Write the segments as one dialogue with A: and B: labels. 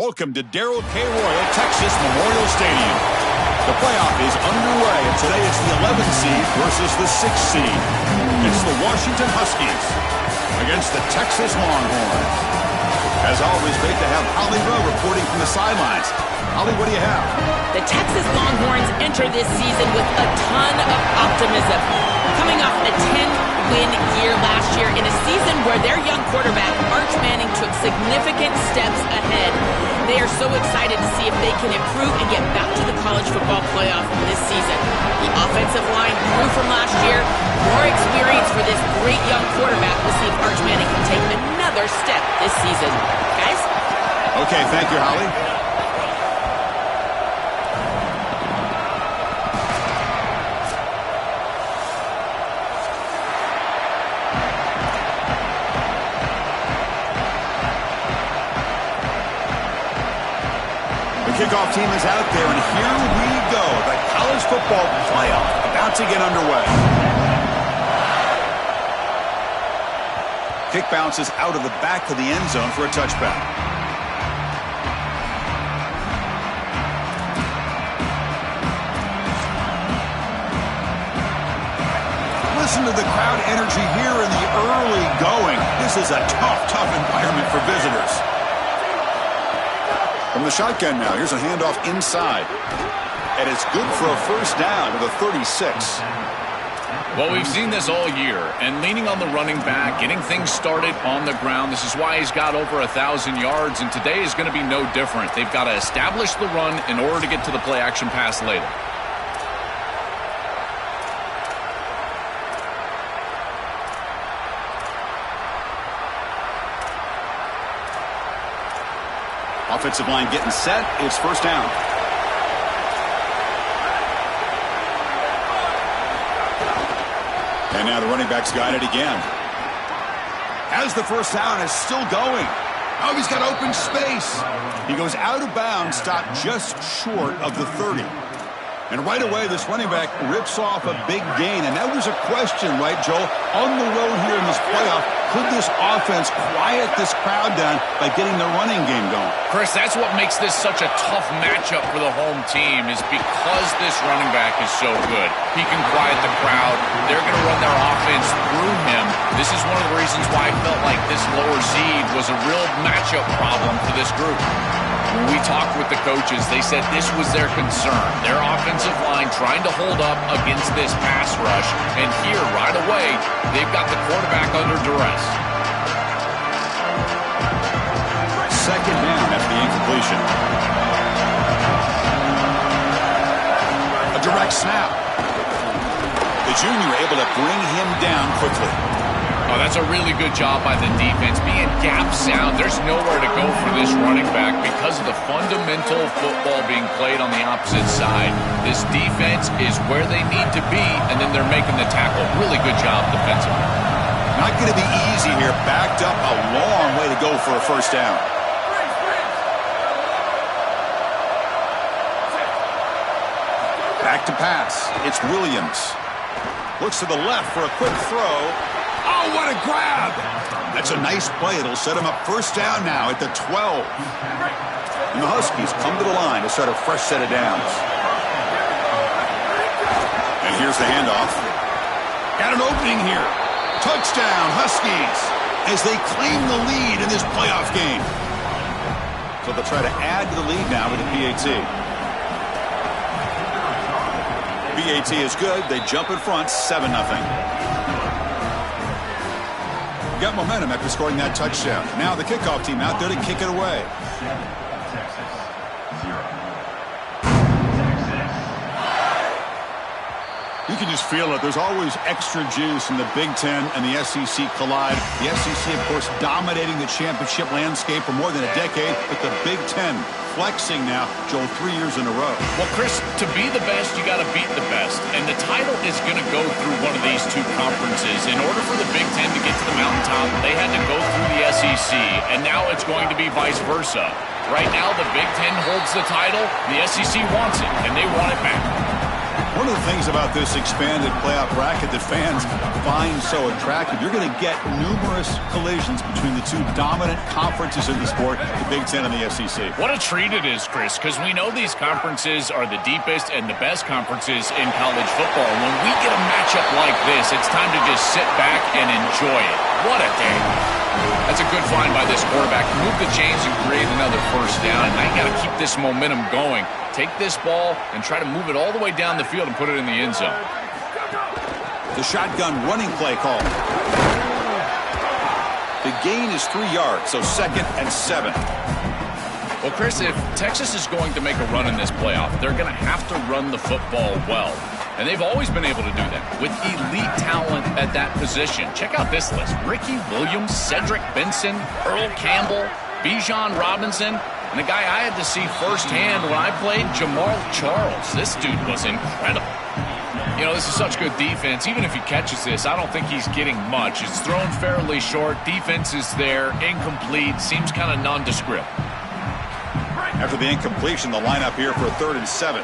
A: Welcome to Darrell K. Royal, Texas Memorial Stadium. The playoff is underway, and today it's the 11th seed versus the 6th seed. It's the Washington Huskies against the Texas Longhorns. As always, great to have Holly Rowe reporting from the sidelines. Holly, what do you have?
B: The Texas Longhorns enter this season with a ton of optimism. Coming off a 10-win year last year in a season where their young quarterback, Arch Manning, took significant steps ahead. They are so excited to see if they can improve and get back to the college football playoff this season. The offensive line grew from last year. More experience for this great young quarterback. We'll see if Arch Manning can take another step this season. Guys?
A: Okay, thank you, Holly. Kickoff team is out there, and here we go. The college football playoff about to get underway. Kick bounces out of the back of the end zone for a touchback. Listen to the crowd energy here in the early going. This is a tough environment for visitors. From the shotgun now, here's a handoff inside. And it's good for a first down to the 36.
C: Well, we've seen this all year, and leaning on the running back, getting things started on the ground. This is why he's got over 1,000 yards, and today is going to be no different. They've got to establish the run in order to get to the play-action pass later.
A: Offensive line getting set. It's first down. And now the running back's got it again. As the first down is still going. Oh, he's got open space. He goes out of bounds, stopped just short of the 30. And right away, this running back rips off a big gain. And that was a question, right, Joel? On the road here in this playoff, could this offense quiet this crowd down by getting the running game going?
C: Chris, that's what makes this such a tough matchup for the home team, is because this running back is so good. He can quiet the crowd. They're going to run their offense through him. This is one of the reasons why I felt like this lower seed was a real matchup problem for this group. When we talked with the coaches, they said this was their concern. Their offensive line trying to hold up against this pass rush. And here, right away, they've got the quarterback under duress.
A: Second down after the incompletion. A direct snap. The junior able to bring him down quickly.
C: Oh, that's a really good job by the defense. Being gap sound, there's nowhere to go for this running back because of the fundamental football being played on the opposite side. This defense is where they need to be, and then they're making the tackle. Really good job defensively.
A: Not going to be easy here. Backed up a long way to go for a first down. Back to pass. It's Williams. Looks to the left for a quick throw. Oh, what a grab! That's a nice play. It'll set him up first down now at the 12. And the Huskies come to the line to start a fresh set of downs. And here's the handoff. Got an opening here. Touchdown, Huskies, as they claim the lead in this playoff game. So they'll try to add to the lead now with the PAT. PAT is good. They jump in front, 7-0. Got momentum after scoring that touchdown. Now the kickoff team out there to kick it away. You can just feel it. There's always extra juice in the Big Ten and the SEC collide. The SEC, of course, dominating the championship landscape for more than a decade, but the Big Ten flexing now, Joel, 3 years in a row.
C: Well, Chris, to be the best, you got to beat the best. And the title is going to go through one of these two conferences. In order for the Big Ten to get to the mountaintop, they had to go through the SEC, and now it's going to be vice versa. Right now, the Big Ten holds the title. The SEC wants it, and they want it back.
A: One of the things about this expanded playoff bracket that fans find so attractive, you're going to get numerous collisions between the two dominant conferences in the sport, the Big Ten and the SEC.
C: What a treat it is, Chris, because we know these conferences are the deepest and the best conferences in college football. When we get a matchup like this, it's time to just sit back and enjoy it. What a day. That's a good find by this quarterback. Move the chains and create another first down. And now you got to keep this momentum going. Take this ball and try to move it all the way down the field and put it in the end zone.
A: The shotgun running play call. The gain is 3 yards, so 2nd and 7.
C: Well, Chris, if Texas is going to make a run in this playoff, they're going to have to run the football well. And they've always been able to do that with elite talent at that position. Check out this list. Ricky Williams, Cedric Benson, Earl Campbell, Bijan Robinson, and a guy I had to see firsthand when I played, Jamal Charles. This dude was incredible. You know, this is such good defense. Even if he catches this, I don't think he's getting much. It's thrown fairly short. Defense is there. Incomplete. Seems kind of nondescript.
A: After the incompletion, the lineup here for a 3rd and 7.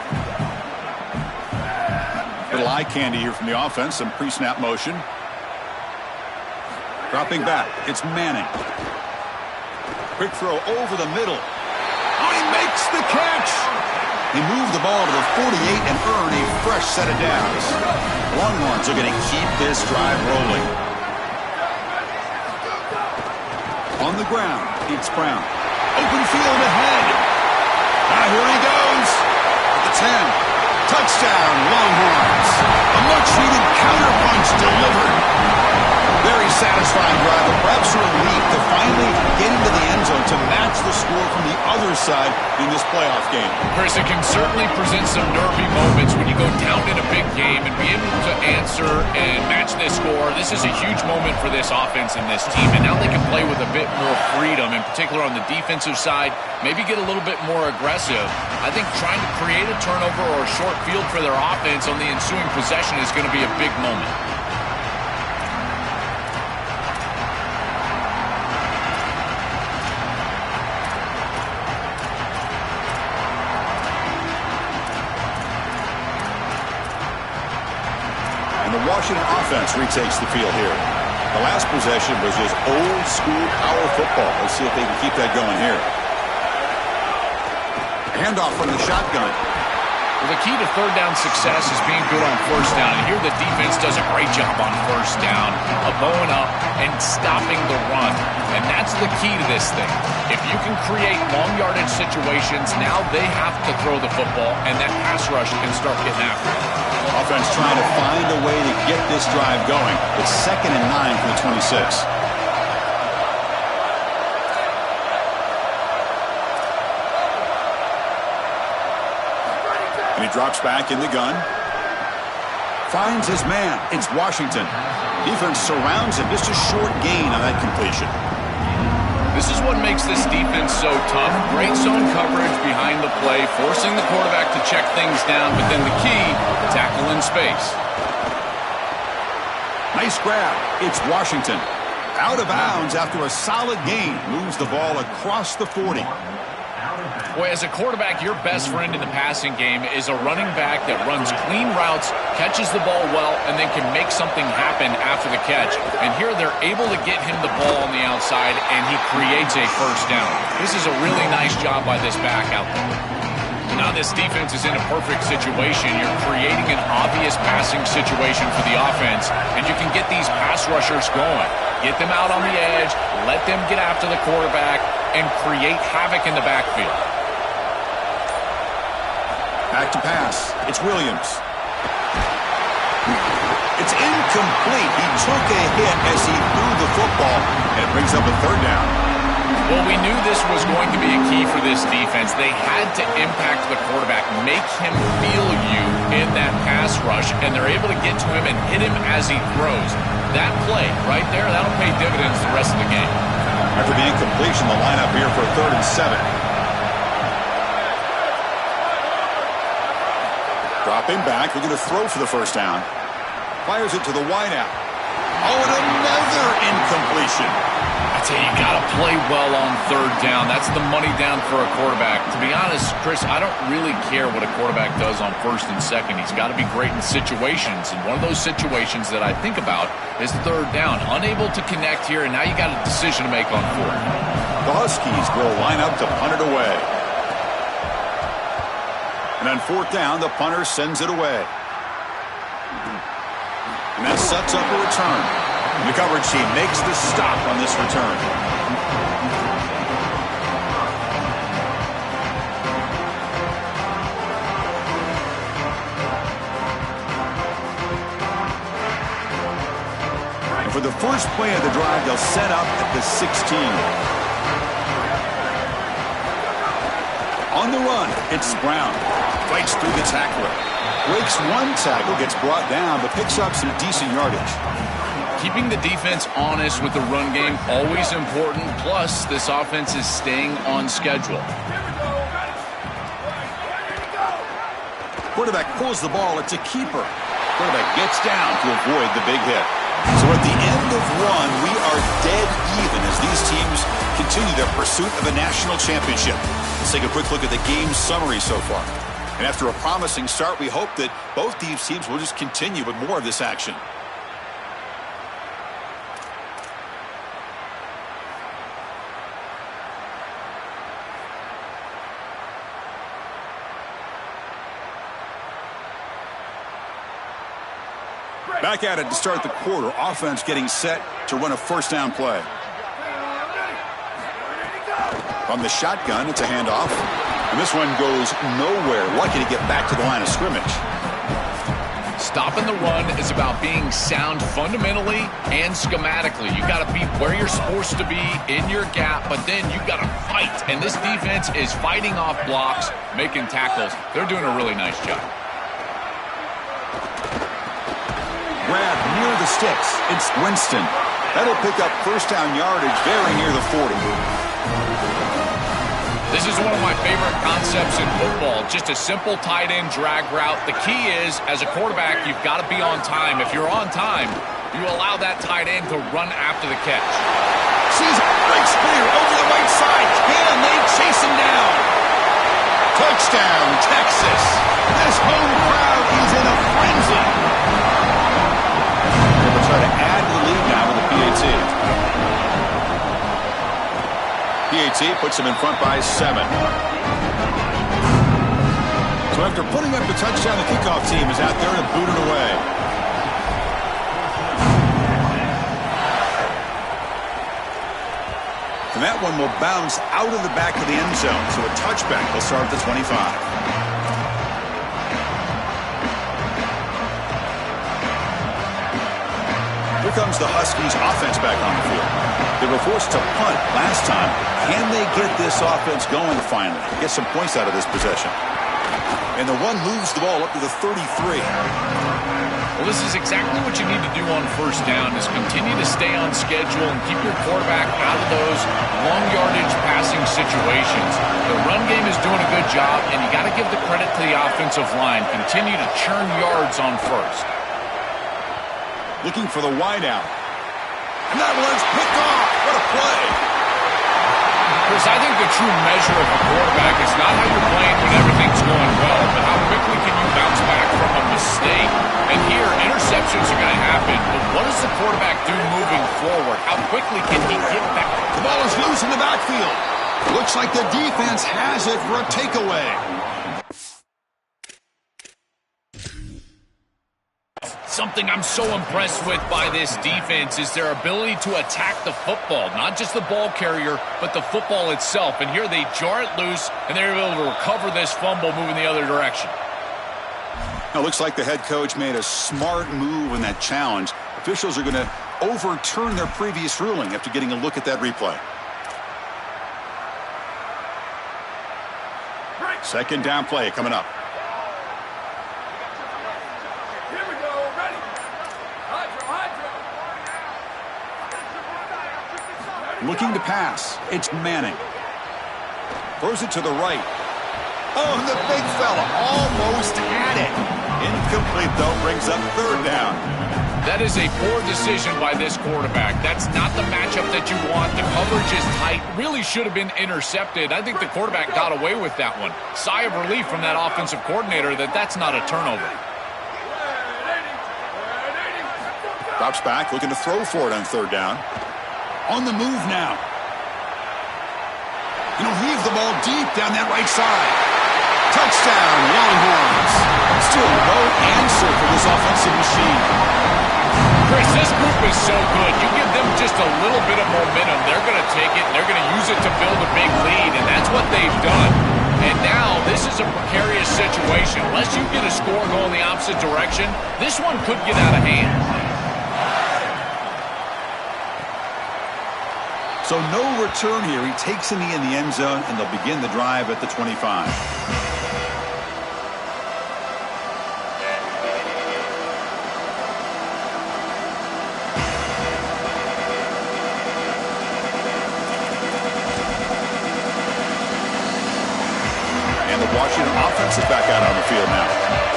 A: Little eye candy here from the offense. Some pre-snap motion. Dropping back. It's Manning. Quick throw over the middle. Oh, he makes the catch. He moved the ball to the 48 and earned a fresh set of downs. Longhorns are going to keep this drive rolling. On the ground, it's Brown. Open field ahead. Now here he goes. At the 10. Touchdown, Longhorns. A much-needed counterpunch delivered. Very satisfying drive, but perhaps a relief to finally get into the end zone to match the score from the other side in this playoff game.
C: Chris, it can certainly present some nervy moments when you go down in a big game and be able to answer and match this score. This is a huge moment for this offense and this team, and now they can play with a bit more freedom, in particular on the defensive side, maybe get a little bit more aggressive. I think trying to create a turnover or a short field for their offense on the ensuing possession is going to be a big moment.
A: Washington offense retakes the field here. The last possession was just old school power football. Let's see if they can keep that going here. Handoff from the shotgun.
C: Well, the key to third down success is being good on first down. And here the defense does a great job on first down of bowing up and stopping the run. And that's the key to this thing. If you can create long yardage situations, now they have to throw the football, and that pass rush can start getting after it.
A: Offense trying to find a way to get this drive going. It's 2nd and 9 from the 26. And he drops back in the gun. Finds his man. It's Washington. Defense surrounds him. Just a short gain on that completion.
C: This is what makes this defense so tough. Great zone coverage behind the play, forcing the quarterback to check things down, but then the key, tackle in space.
A: Nice grab. It's Washington. Out of bounds after a solid gain. Moves the ball across the 40.
C: Boy, as a quarterback, your best friend in the passing game is a running back that runs clean routes, catches the ball well, and then can make something happen after the catch. And here they're able to get him the ball on the outside, and he creates a first down. This is a really nice job by this back out there. Now this defense is in a perfect situation. You're creating an obvious passing situation for the offense, and you can get these pass rushers going. Get them out on the edge, let them get after the quarterback, and create havoc in the backfield.
A: Back to pass. It's Williams. It's incomplete. He took a hit as he threw the football, and it brings up a 3rd down.
C: Well, we knew this was going to be a key for this defense. They had to impact the quarterback, make him feel you in that pass rush, and they're able to get to him and hit him as he throws. That play right there, that'll pay dividends the rest of the game.
A: After the incompletion, the lineup here for a 3rd and 7. Dropping back, looking to throw for the first down. Fires it to the wideout. Oh, and another incompletion. That's
C: tell you, you got to play well on third down. That's the money down for a quarterback. To be honest, Chris, I don't really care what a quarterback does on first and second. He's got to be great in situations, and one of those situations that I think about is third down. Unable to connect here, and now you got a decision to make on fourth.
A: The Huskies will line up to punt it away. And on fourth down, the punter sends it away. And that sets up a return. The coverage team makes the stop on this return. And for the first play of the drive, they'll set up at the 16. On the run, it's Brown. Fights through the tackler. Breaks one tackle, gets brought down, but picks up some decent yardage.
C: Keeping the defense honest with the run game, always important. Plus, this offense is staying on schedule.
A: Quarterback pulls the ball. It's a keeper. Quarterback gets down to avoid the big hit. So at the end of one, we are dead even as these teams continue their pursuit of a national championship. Let's take a quick look at the game summary so far. And after a promising start, we hope that both these teams will just continue with more of this action. Back at it to start the quarter. Offense getting set to run a first down play. From the shotgun, it's a handoff. And this one goes nowhere. Lucky to get back to the line of scrimmage.
C: Stopping the run is about being sound fundamentally and schematically. You got to be where you're supposed to be in your gap, but then you got to fight. And this defense is fighting off blocks, making tackles. They're doing a really nice job.
A: Grab near the sticks. It's Winston. That'll pick up first down yardage very near the 40.
C: This is one of my favorite concepts in football, just a simple tight end drag route. The key is, as a quarterback, you've got to be on time. If you're on time, you allow that tight end to run after the catch.
A: Sees it, breaks clear over the right side. Can they chase him down? Touchdown, Texas. This home crowd is in a frenzy. They'll try to add to the lead now with the PAT. PAT puts him in front by 7. So after putting up the touchdown, the kickoff team is out there to boot it away. And that one will bounce out of the back of the end zone. So a touchback will start at the 25. Here comes the Huskies offense back on the field. They were forced to punt last time. Can they get this offense going finally? Get some points out of this possession. And the one moves the ball up to the 33.
C: Well, this is exactly what you need to do on first down is continue to stay on schedule and keep your quarterback out of those long yardage passing situations. The run game is doing a good job, and you got to give the credit to the offensive line. Continue to churn yards on first.
A: Looking for the wideout. And that one's picked off. What a play.
C: Chris, I think the true measure of a quarterback is not how you're playing when everything's going well, but how quickly can you bounce back from a mistake. And here, interceptions are going to happen, but what does the quarterback do moving forward? How quickly can he get back?
A: The ball is loose in the backfield. Looks like the defense has it for a takeaway.
C: Something I'm so impressed with by this defense is their ability to attack the football, not just the ball carrier, but the football itself. And here they jar it loose, and they're able to recover this fumble moving the other direction.
A: Now, looks like the head coach made a smart move in that challenge. Officials are going to overturn their previous ruling after getting a look at that replay. Second down play coming up. Looking to pass. It's Manning. Throws it to the right. Oh, the big fella almost had it. Incomplete, though, brings up third down.
C: That is a poor decision by this quarterback. That's not the matchup that you want. The coverage is tight. Really should have been intercepted. I think the quarterback got away with that one. Sigh of relief from that offensive coordinator that that's not a turnover.
A: Drops back, looking to throw for it on third down. On the move now. He'll heave the ball deep down that right side. Touchdown, Longhorns. Still no answer for this offensive machine.
C: Chris, this group is so good. You give them just a little bit of momentum, they're going to take it, and they're going to use it to build a big lead, and that's what they've done. And now this is a precarious situation. Unless you get a score going the opposite direction, this one could get out of hand.
A: So no return here. He takes in the end zone, and they'll begin the drive at the 25. And the Washington offense is back out on the field now.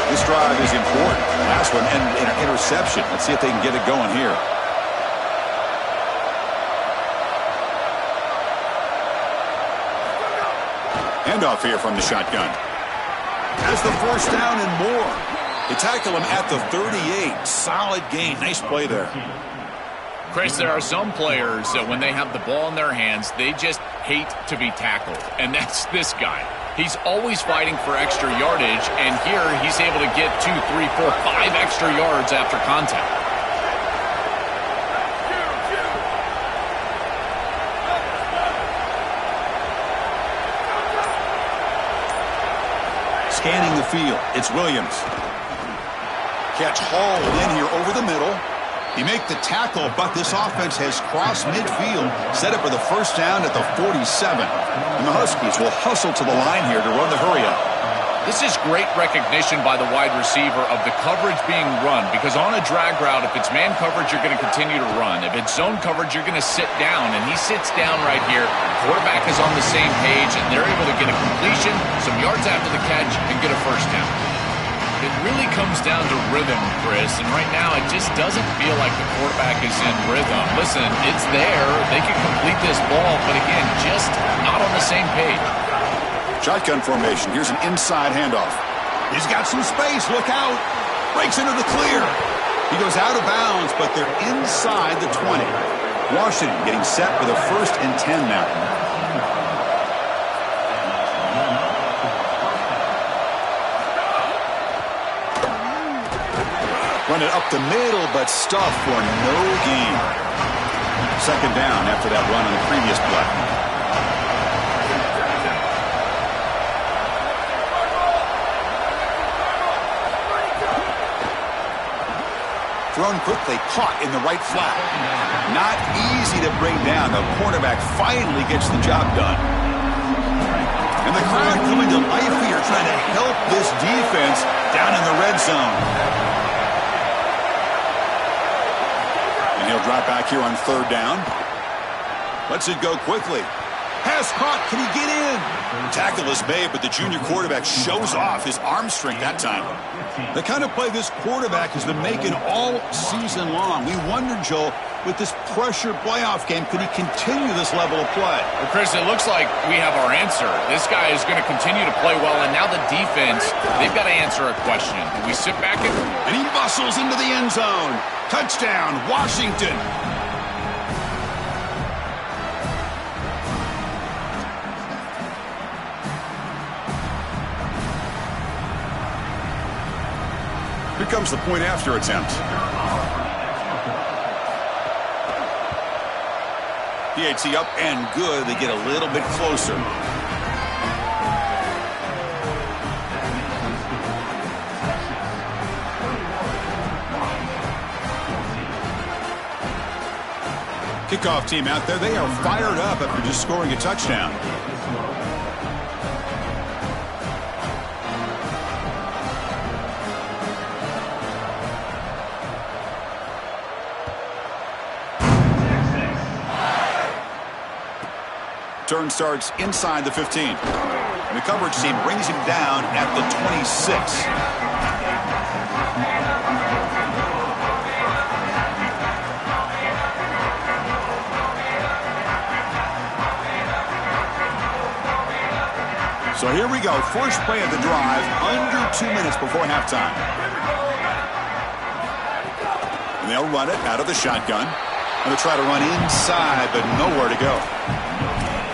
A: This drive is important. Last one ended in an interception. Let's see if they can get it going here. Handoff here from the shotgun. Has the first down and more. They tackle him at the 38. Solid gain. Nice play there.
C: Chris, there are some players that when they have the ball in their hands, they just hate to be tackled. And that's this guy. He's always fighting for extra yardage, and here he's able to get 2, 3, 4, 5 extra yards after contact.
A: Scanning the field, it's Williams. Catch hauled in here over the middle. He make the tackle, but this offense has crossed midfield, set up for the first down at the 47. And the Huskies will hustle to the line here to run the hurry-up.
C: This is great recognition by the wide receiver of the coverage being run, because on a drag route, if it's man coverage, you're going to continue to run. If it's zone coverage, you're going to sit down, and he sits down right here. Quarterback is on the same page, and they're able to get a completion, some yards after the catch, and get a first down. It really comes down to rhythm, Chris, and right now it just doesn't feel like the quarterback is in rhythm. Listen, it's there. They can complete this ball, but again, just not on the same page.
A: Shotgun formation. Here's an inside handoff. He's got some space. Look out. Breaks into the clear. He goes out of bounds, but they're inside the 20. Washington getting set for the 1st and 10 now. Run it up the middle, but stuffed for no gain. Second down after that run on the previous play. Thrown quickly, caught in the right flat. Not easy to bring down. The cornerback finally gets the job done. And the crowd coming to life here, trying to help this defense down in the red zone. And he'll drop back here on third down. Lets it go quickly. Pass caught. Can he get in? Tackle is made, but the junior quarterback shows off his arm strength that time. The kind of play this quarterback has been making all season long. We wonder, Joel, with this pressure playoff game, could he continue this level of play?
C: Well, Chris, it looks like we have our answer. This guy is going to continue to play well, and now the defense, they've got to answer a question. Do we sit back and
A: he muscles into the end zone. Touchdown, Washington. Here comes the point after attempt. PAT up and good. They get a little bit closer. Kickoff team out there. They are fired up after just scoring a touchdown. Turn starts inside the 15. And the coverage team brings him down at the 26. So here we go. First play of the drive, under 2 minutes before halftime. And they'll run it out of the shotgun. And they'll try to run inside, but nowhere to go.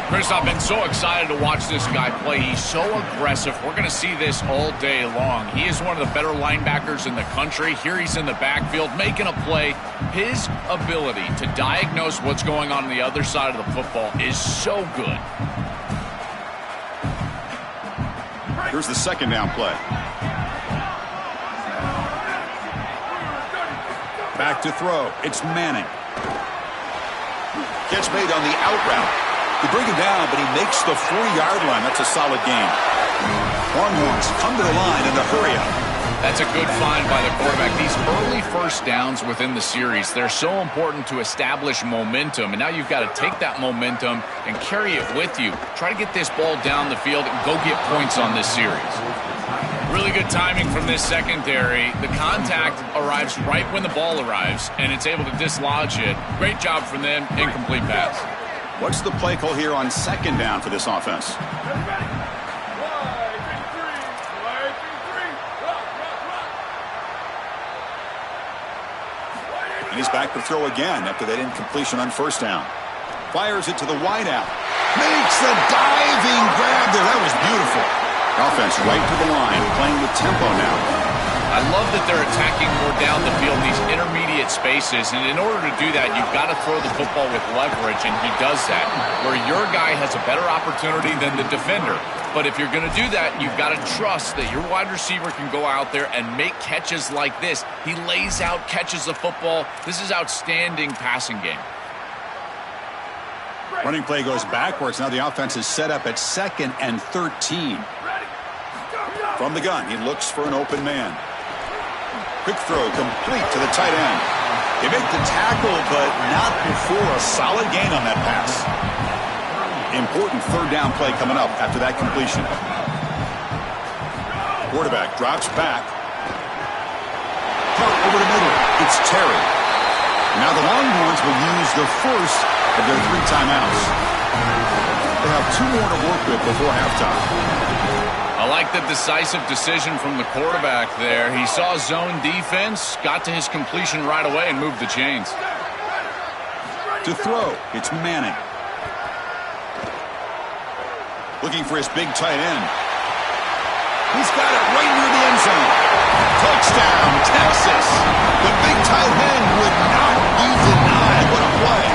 C: Chris, I've been so excited to watch this guy play. He's so aggressive. We're going to see this all day long. He is one of the better linebackers in the country. Here he's in the backfield making a play. His ability to diagnose what's going on the other side of the football is so good.
A: Here's the second down play. Back to throw. It's Manning. Gets made on the out route. They bring him down, but he makes the 40-yard line. That's a solid gain. Longhorns come to the line in the hurry-up.
C: That's a good find by the quarterback. These early first downs within the series, they're so important to establish momentum. And now you've got to take that momentum and carry it with you. Try to get this ball down the field and go get points on this series. Really good timing from this secondary. The contact arrives right when the ball arrives, and it's able to dislodge it. Great job from them. Incomplete pass.
A: What's the play call here on second down for this offense? And he's back to throw again after that incompletion on first down. Fires it to the wideout. Makes the diving grab there. That was beautiful. Offense right to the line, playing with tempo now.
C: I love that they're attacking more down the field in these intermediate spaces, and in order to do that, you've got to throw the football with leverage, and he does that, where your guy has a better opportunity than the defender. But if you're going to do that, you've got to trust that your wide receiver can go out there and make catches like this. He lays out, catches the football. This is outstanding passing game.
A: Running play goes backwards. Now the offense is set up at 2nd and 13. From the gun, he looks for an open man. Quick throw complete to the tight end. They make the tackle, but not before a solid gain on that pass. Important third down play coming up after that completion. Quarterback drops back. Caught over the middle. It's Terry. Now the Longhorns will use the first of their 3 timeouts. They have 2 more to work with before halftime.
C: I like the decisive decision from the quarterback there. He saw zone defense, got to his completion right away, and moved the chains.
A: To throw, it's Manning. Looking for his big tight end. He's got it right near the end zone. Touchdown, Texas. The big tight end would not be denied. What a play.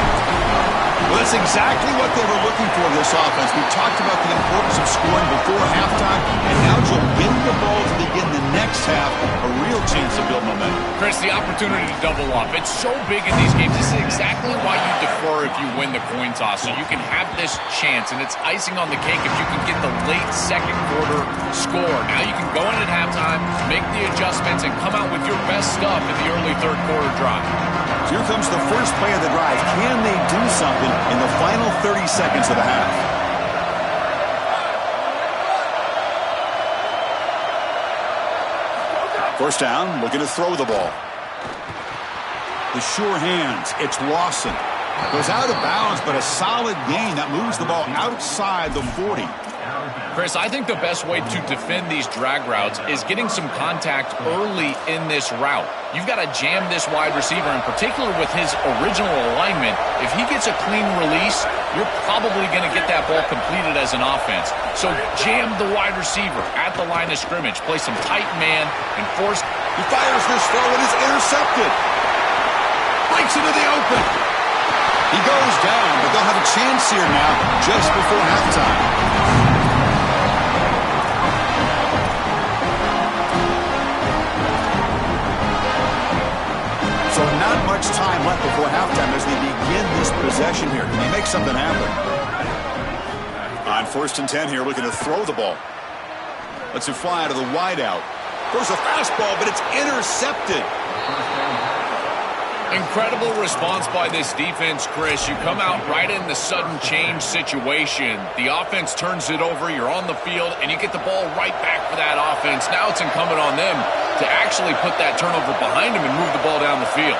A: Well, that's exactly what they were looking for in this offense. We talked about the importance of scoring before halftime, and now Joe getting the ball to begin the next half, a real chance to build momentum.
C: Chris, the opportunity to double up. It's so big in these games. This is exactly why you defer if you win the coin toss, so you can have this chance, and it's icing on the cake if you can get the late second quarter score. Now you can go in at halftime, make the adjustments, and come out with your best stuff in the early third quarter drive.
A: So here comes the first play of the drive. Can they do something in the final 30 seconds of the half? First down, looking to throw the ball. The sure hands, it's Lawson. Goes out of bounds, but a solid gain that moves the ball outside the 40.
C: Chris, I think the best way to defend these drag routes is getting some contact early in this route. You've got to jam this wide receiver, in particular with his original alignment. If he gets a clean release, you're probably going to get that ball completed as an offense. So jam the wide receiver at the line of scrimmage. Play some tight man and force.
A: He fires this throw and is intercepted. Breaks into the open. He goes down, but they'll have a chance here now just before halftime. So not much time left before halftime as they begin this possession here. Can he make something happen? On 1st and 10 here, looking to throw the ball. Lets it fly out of the wideout. Throws a fastball, but it's intercepted.
C: Incredible response by this defense, Chris. You come out right in the sudden change situation. The offense turns it over, you're on the field, and you get the ball right back for that offense. Now it's incumbent on them to actually put that turnover behind them and move the ball down the field.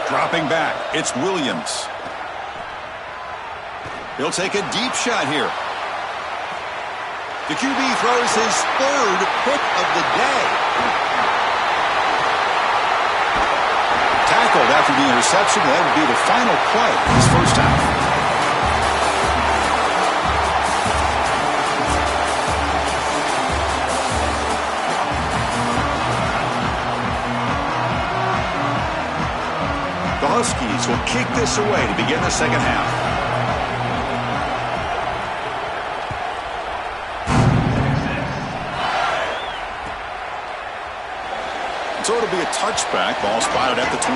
A: Dropping back, it's Williams. He'll take a deep shot here. The QB throws his third pick of the day. Tackled after the interception. That would be the final play of his first half. The Huskies will kick this away to begin the second half. So it'll be a touchback. Ball spotted at the 25.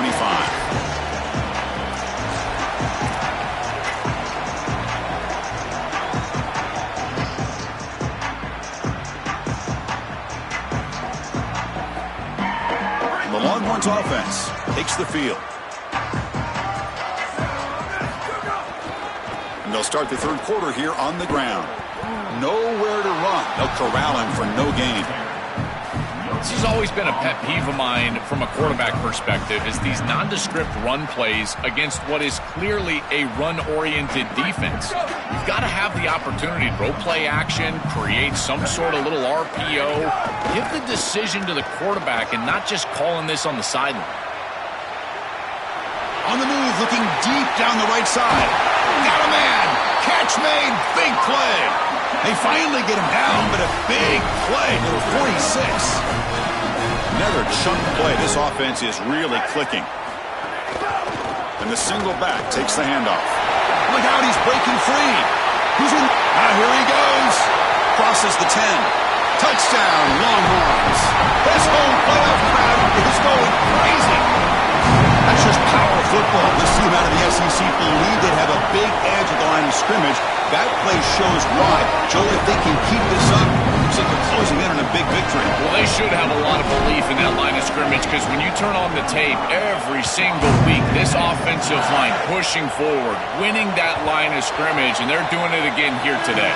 A: And the Longhorns offense takes the field. They'll start the third quarter here on the ground. Nowhere to run. They'll corral him for no gain.
C: This has always been a pet peeve of mine from a quarterback perspective, is these nondescript run plays against what is clearly a run-oriented defense. You've got to have the opportunity to throw play action, create some sort of little RPO, give the decision to the quarterback and not just calling this on the sideline.
A: On the move, looking deep down the right side. Got a man. Catch made. Big play. They finally get him down, but a big play. Number 46. Another chunk play. This offense is really clicking. And the single back takes the handoff. Look out, he's breaking free. Who's in? Here he goes. Crosses the 10. Touchdown, Longhorns. This whole playoff crowd is going crazy. That's just power football. This team out of the SEC believe they have a big edge at the line of scrimmage. That play shows why. Joe, if they can keep this up, looks like they're closing in on a big victory.
C: Well, they should have a lot of belief in that line of scrimmage, because when you turn on the tape every single week, this offensive line pushing forward, winning that line of scrimmage, and they're doing it again here today.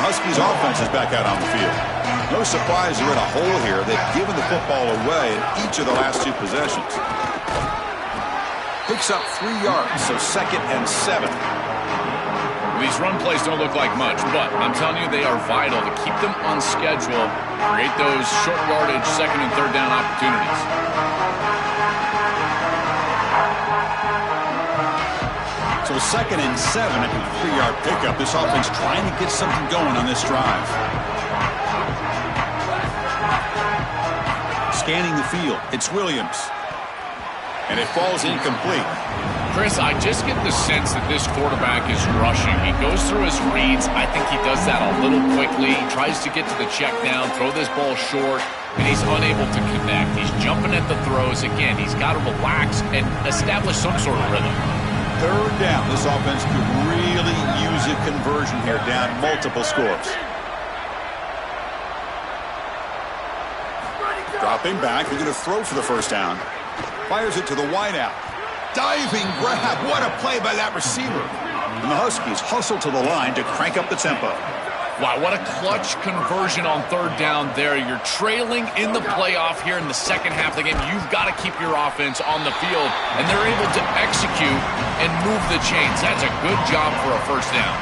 A: Huskies offense is back out on the field. No surprise they're in a hole here. They've given the football away in each of the last two possessions. Picks up 3 yards, so 2nd and 7.
C: These run plays don't look like much, but I'm telling you, they are vital to keep them on schedule, create those short yardage 2nd and 3rd down opportunities.
A: So 2nd and 7 at the 3-yard pickup. This offense trying to get something going on this drive. Scanning the field. It's Williams. And it falls incomplete.
C: Chris, I just get the sense that this quarterback is rushing. He goes through his reads. I think he does that a little quickly. He tries to get to the check down, throw this ball short, and he's unable to connect. He's jumping at the throws. Again, he's got to relax and establish some sort of rhythm.
A: 3rd down. This offense could really use a conversion here, down multiple scores. Dropping back. They're going to throw for the first down. Fires it to the wideout. Diving grab. What a play by that receiver. And the Huskies hustle to the line to crank up the tempo.
C: Wow, what a clutch conversion on 3rd down there. You're trailing in the playoff here in the second half of the game. You've got to keep your offense on the field, and they're able to execute and move the chains. That's a good job for a first down.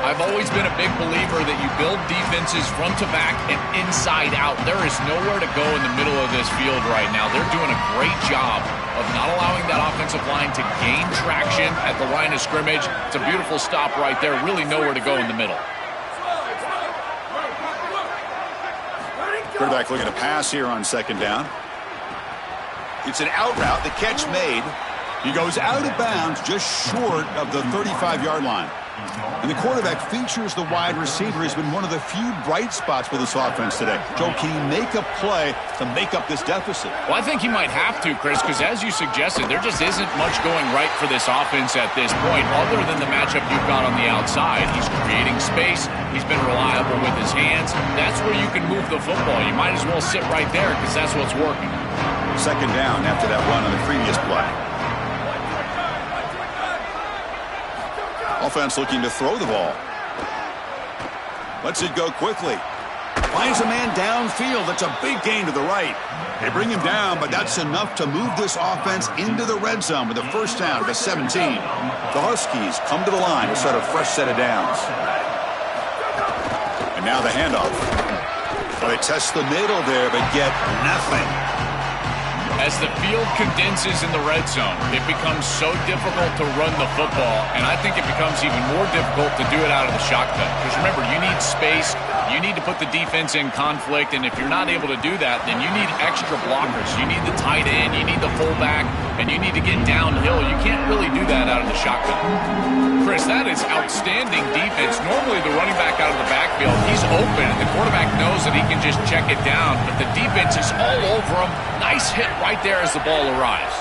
C: I've always been a big believer that you build defenses front to back and inside out. There is nowhere to go in the middle of this field right now. They're doing a great job of not allowing that offensive line to gain traction at the line of scrimmage. It's a beautiful stop right there. Really nowhere to go in the middle.
A: Quarterback looking to pass here on 2nd down. It's an out route. The catch made. He goes out of bounds just short of the 35-yard line. And the quarterback features the wide receiver. Has been one of the few bright spots for this offense today. Joe, can he make a play to make up this deficit?
C: Well, I think he might have to, Chris, because as you suggested, there just isn't much going right for this offense at this point, other than the matchup you've got on the outside. He's creating space. He's been reliable with his hands. That's where you can move the football. You might as well sit right there because that's what's working.
A: 2nd down after that run on the previous play. Offense looking to throw the ball. Lets it go quickly. Finds a man downfield. That's a big gain to the right. They bring him down, but that's enough to move this offense into the red zone with a first down at the 17. The Huskies come to the line to start a fresh set of downs. And now the handoff. Well, they test the middle there, but get nothing.
C: As the field condenses in the red zone, it becomes so difficult to run the football, and I think it becomes even more difficult to do it out of the shotgun. Because remember, you need space, you need to put the defense in conflict, and if you're not able to do that, then you need extra blockers. You need the tight end, you need the fullback, and you need to get downhill. You can't really do that out of the shotgun. Chris, that is outstanding defense. Normally the running back out of the backfield, he's open, and the quarterback knows that he can just check it down, but the defense is all over him. Nice hit right there as the ball arrives.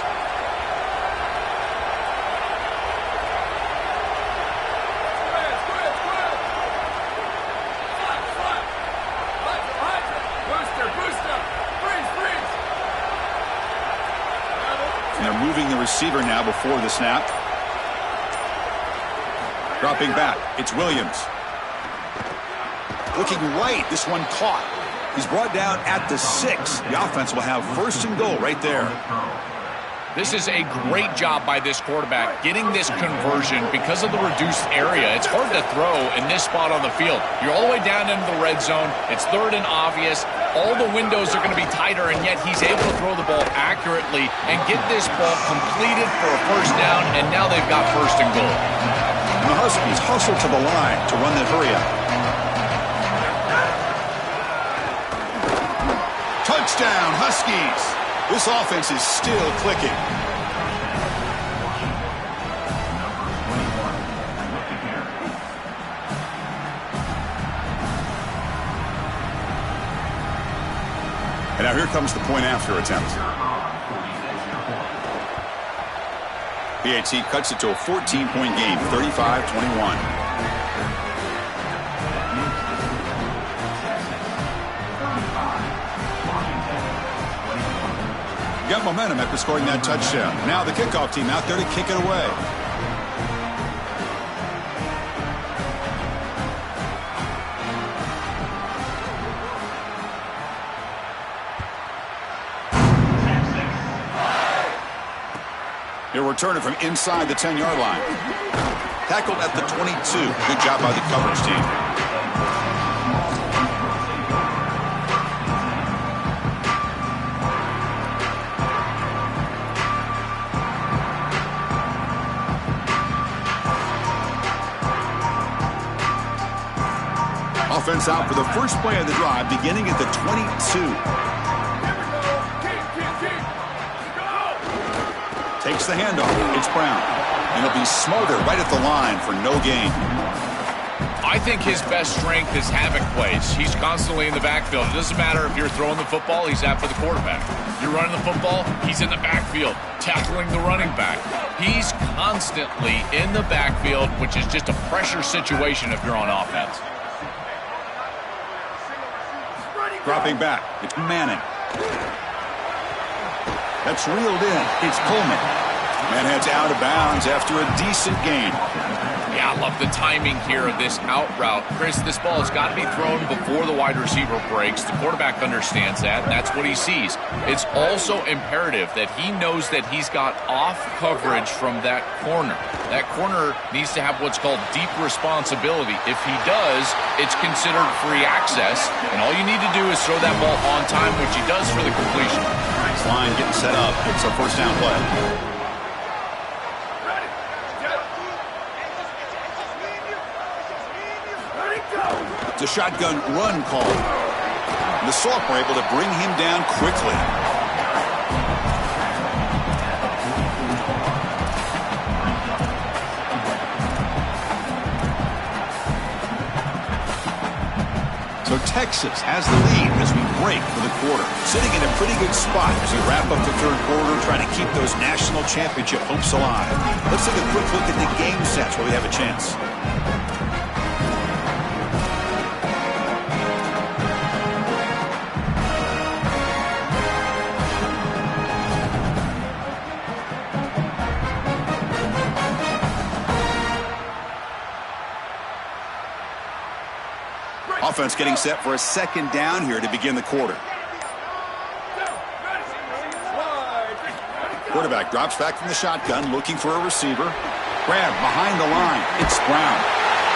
A: And they're moving the receiver now before the snap. Dropping back, it's Williams. Looking right, this one caught. He's brought down at the 6. The offense will have first and goal right there.
C: This is a great job by this quarterback getting this conversion because of the reduced area. It's hard to throw in this spot on the field. You're all the way down into the red zone. It's third and obvious. All the windows are going to be tighter, and yet he's able to throw the ball accurately and get this ball completed for a first down, and now they've got first and goal.
A: And the Huskies hustle to the line to run that hurry up. Touchdown, Huskies. This offense is still clicking. And now here comes the point after attempt. PAT cuts it to a 14-point game, 35-21. Got momentum after scoring that touchdown. Now the kickoff team out there to kick it away. He'll return it from inside the 10-yard line. Tackled at the 22. Good job by the coverage team. Offense out for the first play of the drive, beginning at the 22. Takes the handoff. It's Brown. And he'll be smothered right at the line for no gain.
C: I think his best strength is havoc plays. He's constantly in the backfield. It doesn't matter if you're throwing the football, he's after the quarterback. You're running the football, he's in the backfield, tackling the running back. He's constantly in the backfield, which is just a pressure situation if you're on offense.
A: Dropping back, it's Manning. That's reeled in, it's Coleman. Man heads out of bounds after a decent gain.
C: Yeah, I love the timing here of this out route. Chris, this ball has got to be thrown before the wide receiver breaks. The quarterback understands that, and that's what he sees. It's also imperative that he knows that he's got off coverage from that corner. That corner needs to have what's called deep responsibility. If he does, it's considered free access, and all you need to do is throw that ball on time, which he does for the completion.
A: Nice line getting set up. It's a first down play. It's a shotgun run call. And the Sauk were able to bring him down quickly. So Texas has the lead as we break for the quarter. Sitting in a pretty good spot as we wrap up the third quarter, trying to keep those national championship hopes alive. Let's take a quick look at the game sets where we have a chance. Offense getting set for a second down here to begin the quarter. Quarterback drops back from the shotgun, looking for a receiver. Grab behind the line. It's Brown.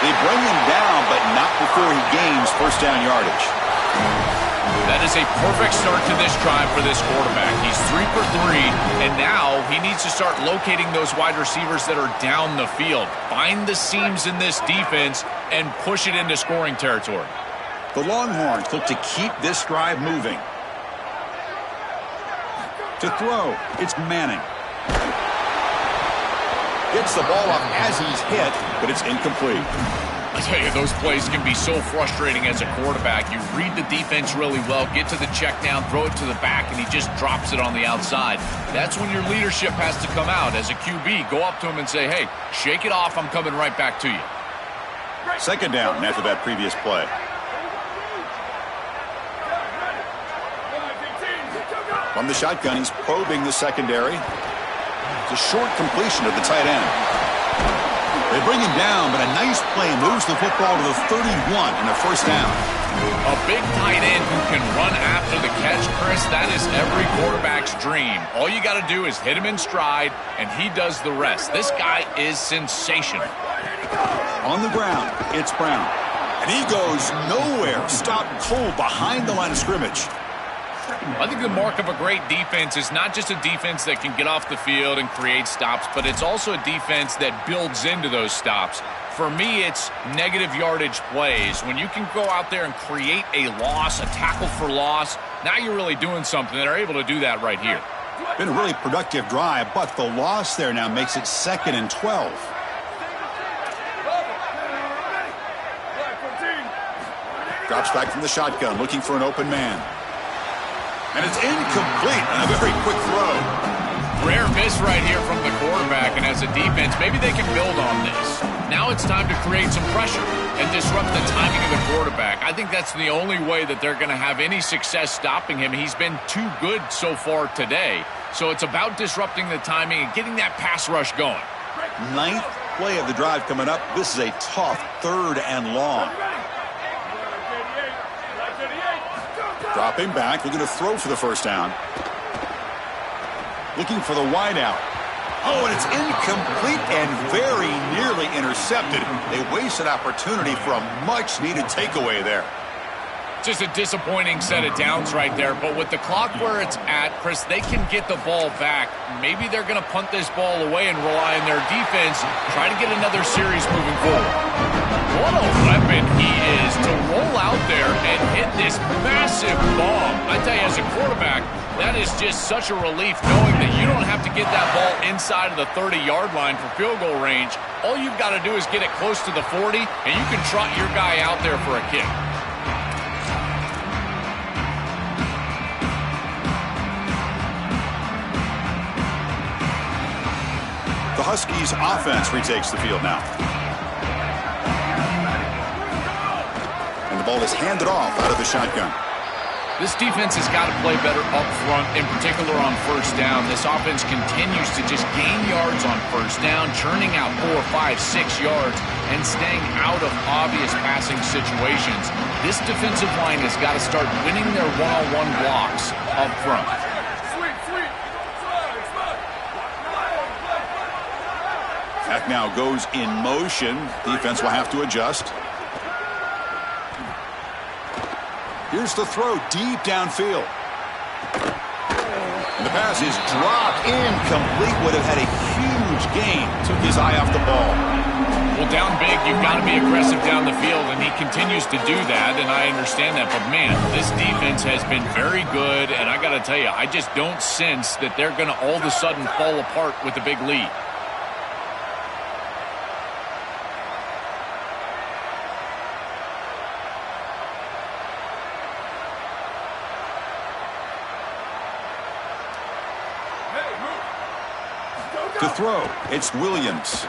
A: They bring him down, but not before he gains first down yardage.
C: That is a perfect start to this drive for this quarterback. He's 3 for 3, and now he needs to start locating those wide receivers that are down the field. Find the seams in this defense and push it into scoring territory.
A: The Longhorns look to keep this drive moving. To throw, it's Manning. Gets the ball up as he's hit, but it's incomplete.
C: I tell you, those plays can be so frustrating as a quarterback. You read the defense really well, get to the check down, throw it to the back, and he just drops it on the outside. That's when your leadership has to come out. As a QB, go up to him and say, hey, shake it off, I'm coming right back to you.
A: Second down after that previous play. From the shotgun, he's probing the secondary. It's a short completion of the tight end. They bring him down, but a nice play moves the football to the 31 and a first down.
C: A big tight end who can run after the catch, Chris, that is every quarterback's dream. All you got to do is hit him in stride, and he does the rest. This guy is sensational.
A: On the ground, it's Brown. And he goes nowhere. Stopped cold behind the line of scrimmage.
C: I think the mark of a great defense is not just a defense that can get off the field and create stops, but it's also a defense that builds into those stops. For me, it's negative yardage plays. When you can go out there and create a loss, a tackle for loss, now you're really doing something. They're able to do that right here.
A: Been a really productive drive, but the loss there now makes it 2nd and 12. Drops back from the shotgun, looking for an open man. And it's incomplete on a very quick throw.
C: Rare miss right here from the quarterback, and as a defense, maybe they can build on this. Now it's time to create some pressure and disrupt the timing of the quarterback. I think that's the only way that they're going to have any success stopping him. He's been too good so far today. So it's about disrupting the timing and getting that pass rush going.
A: 9th play of the drive coming up. This is a tough 3rd and long. Dropping back, looking to throw for the first down. Looking for the wideout. Oh, and it's incomplete and very nearly intercepted. They wasted opportunity for a much-needed takeaway there.
C: Just a disappointing set of downs right there, but with the clock where it's at, Chris, they can get the ball back. Maybe they're going to punt this ball away and rely on their defense, try to get another series moving forward. What a weapon he is to roll out there and hit this massive bomb. I tell you, as a quarterback, that is just such a relief knowing that you don't have to get that ball inside of the 30-yard line for field goal range. All you've got to do is get it close to the 40, and you can trot your guy out there for a kick.
A: The Huskies offense retakes the field now. And the ball is handed off out of the shotgun.
C: This defense has got to play better up front, in particular on first down. This offense continues to just gain yards on first down, churning out 4, 5, 6 yards, and staying out of obvious passing situations. This defensive line has got to start winning their one-on-one blocks up front.
A: Pack now goes in motion. Defense will have to adjust. Here's the throw deep downfield. And the pass is dropped incomplete. Would have had a huge gain. Took his eye off the ball.
C: Well, down big, you've got to be aggressive down the field, and he continues to do that, and I understand that. But, man, this defense has been very good, and I got to tell you, I just don't sense that they're going to all of a sudden fall apart with a big lead.
A: To throw, it's Williams.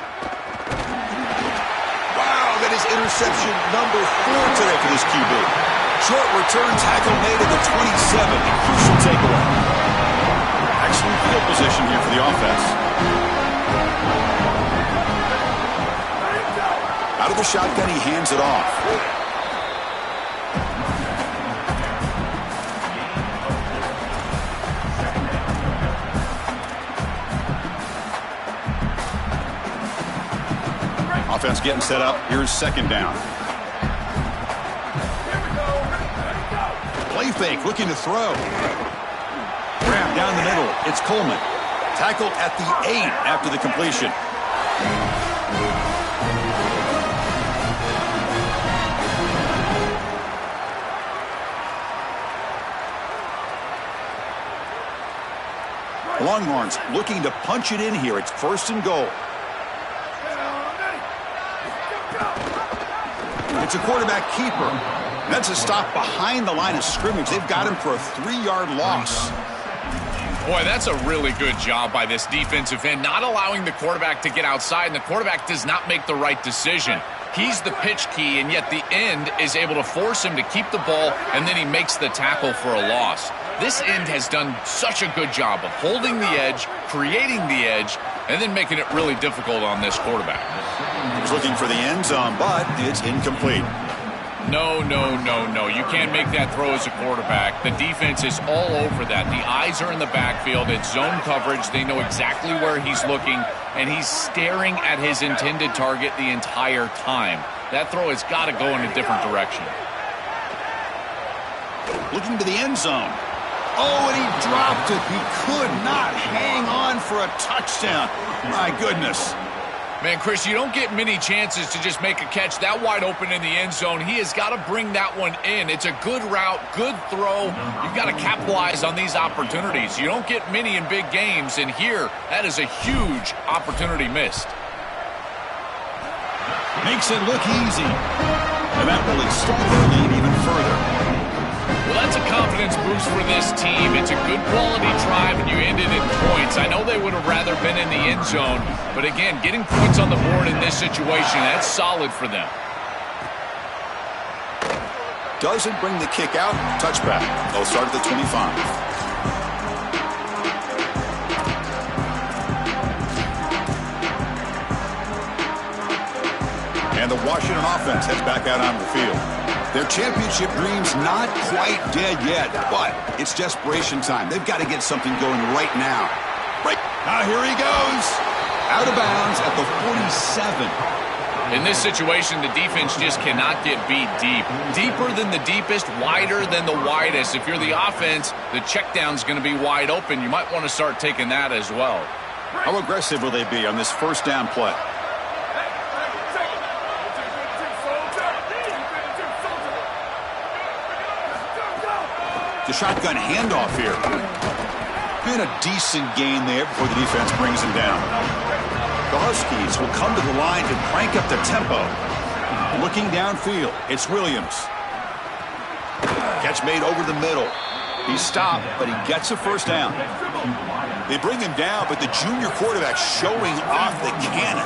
A: Wow, that is interception number 4 today for this QB. Short return tackle made at the 27. A crucial takeaway. Excellent field position here for the offense. Out of the shotgun, he hands it off. defense getting set up. Here's second down. Play fake, looking to throw. Grab down the middle. It's Coleman. Tackled at the 8 after the completion. Longhorns looking to punch it in here. It's first and goal. It's a quarterback keeper. That's a stop behind the line of scrimmage. They've got him for a 3-yard loss.
C: Boy, that's a really good job by this defensive end, not allowing the quarterback to get outside, and the quarterback does not make the right decision. He's the pitch key, and yet the end is able to force him to keep the ball, and then he makes the tackle for a loss. This end has done such a good job of holding the edge, creating the edge, and then making it really difficult on this quarterback.
A: He's looking for the end zone, but it's incomplete.
C: No. You can't make that throw as a quarterback. The defense is all over that. The eyes are in the backfield. It's zone coverage. They know exactly where he's looking, and he's staring at his intended target the entire time. That throw has got to go in a different direction.
A: Looking to the end zone. Oh, and he dropped it. He could not hang on for a touchdown. My goodness.
C: Man, Chris, you don't get many chances to just make a catch that wide open in the end zone. He has got to bring that one in. It's a good route, good throw. You've got to capitalize on these opportunities. You don't get many in big games, and here, that is a huge opportunity missed.
A: Makes it look easy. And that will extend their lead even further.
C: Well, that's a confidence boost for this team. It's a good quality drive, and you ended in points. I know they would have rather been in the end zone, but again, getting points on the board in this situation, that's solid for them.
A: Doesn't bring the kick out. Touchback. They'll start at the 25. And the Washington offense heads back out onto the field. Their championship dream's not quite dead yet, but it's desperation time. They've got to get something going right now. Right. Here he goes. Out of bounds at the 47.
C: In this situation, the defense just cannot get beat deep. Deeper than the deepest, wider than the widest. If you're the offense, the check down's going to be wide open. You might want to start taking that as well.
A: How aggressive will they be on this first down play? The shotgun handoff here. And a decent gain there before the defense brings him down. The Huskies will come to the line to crank up the tempo. Looking downfield, it's Williams. Catch made over the middle. He stopped, but he gets a first down. They bring him down, but the junior quarterback showing off the cannon.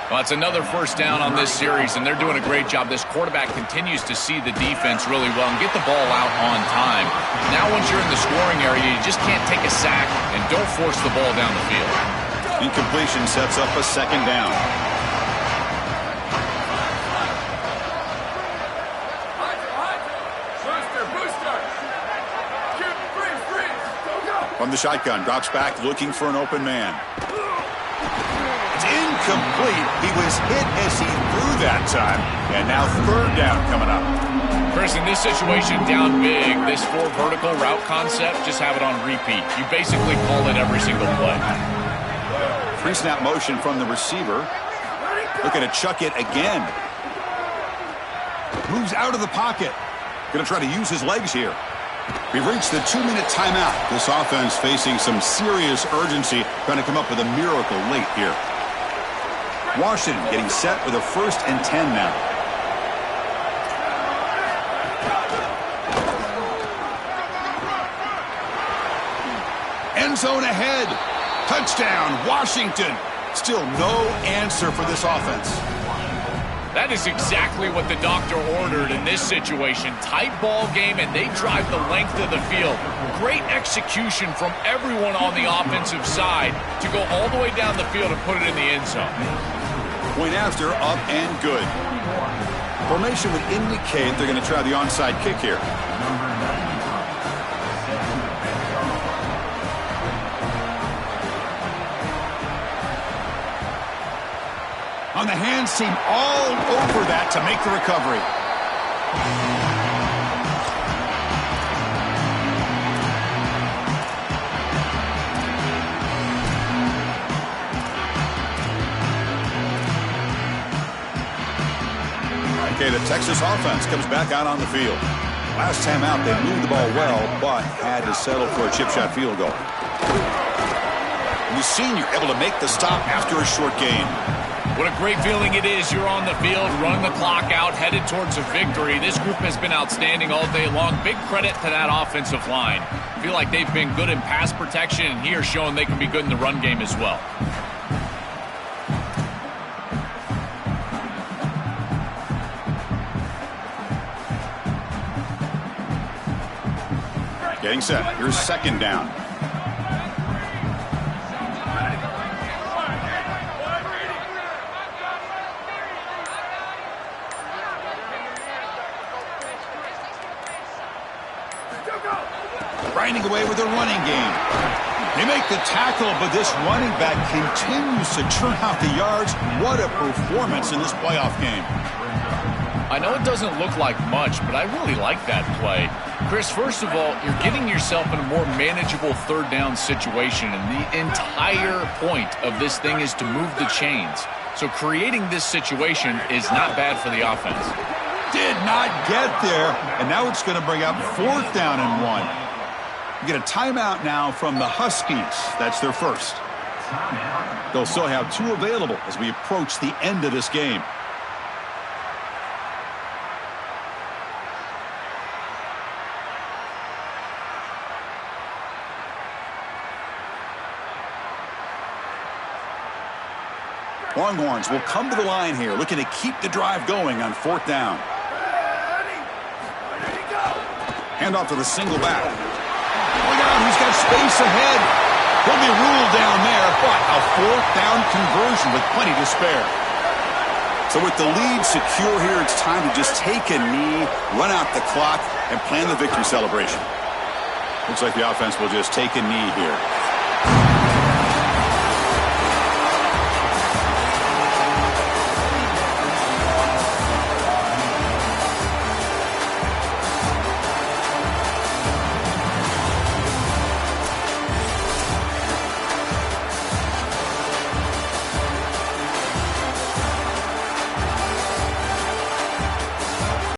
C: Well, it's another first down on this series, and they're doing a great job. This quarterback continues to see the defense really well and get the ball out on time. Now, once you're in the scoring area, you just can't take a sack and don't force the ball down the field.
A: Incompletion sets up a second down. From the shotgun, drops back, looking for an open man. Incomplete. He was hit as he threw that time, and now third down coming up.
C: Chris, in this situation, down big, this 4 vertical route concept, just have it on repeat. You basically call it every single play.
A: 3-snap motion from the receiver. Looking to chuck it again. Moves out of the pocket. Going to try to use his legs here. We've reached the 2-minute timeout. This offense facing some serious urgency, trying to come up with a miracle late here. Washington getting set with a 1st and 10 now. End zone ahead. Touchdown, Washington. Still no answer for this offense.
C: That is exactly what the doctor ordered in this situation. Tight ball game, and they drive the length of the field. Great execution from everyone on the offensive side to go all the way down the field and put it in the end zone.
A: Point after, up and good. Formation would indicate they're going to try the onside kick here. On the hands team all over that to make the recovery. Okay, the Texas offense comes back out on the field. Last time out, they moved the ball well, but had to settle for a chip shot field goal. And the senior able to make the stop after a short gain.
C: What a great feeling it is. You're on the field, running the clock out, headed towards a victory. This group has been outstanding all day long. Big credit to that offensive line. I feel like they've been good in pass protection, and here showing they can be good in the run game as well.
A: Getting set. Here's second down. Grinding away with a running game. They make the tackle, but this running back continues to churn out the yards. What a performance in this playoff game.
C: I know it doesn't look like much, but I really like that play. Chris, first of all, you're getting yourself in a more manageable third down situation, and the entire point of this thing is to move the chains. So creating this situation is not bad for the offense.
A: Did not get there, and now it's going to bring up fourth down and 1. You get a timeout now from the Huskies. That's their first. They'll still have 2 available as we approach the end of this game. Longhorns will come to the line here, looking to keep the drive going on fourth down. Hand off to the single back. Look out, he's got space ahead. He'll be ruled down there, but a fourth down conversion with plenty to spare. So with the lead secure here, it's time to just take a knee, run out the clock, and plan the victory celebration. Looks like the offense will just take a knee here.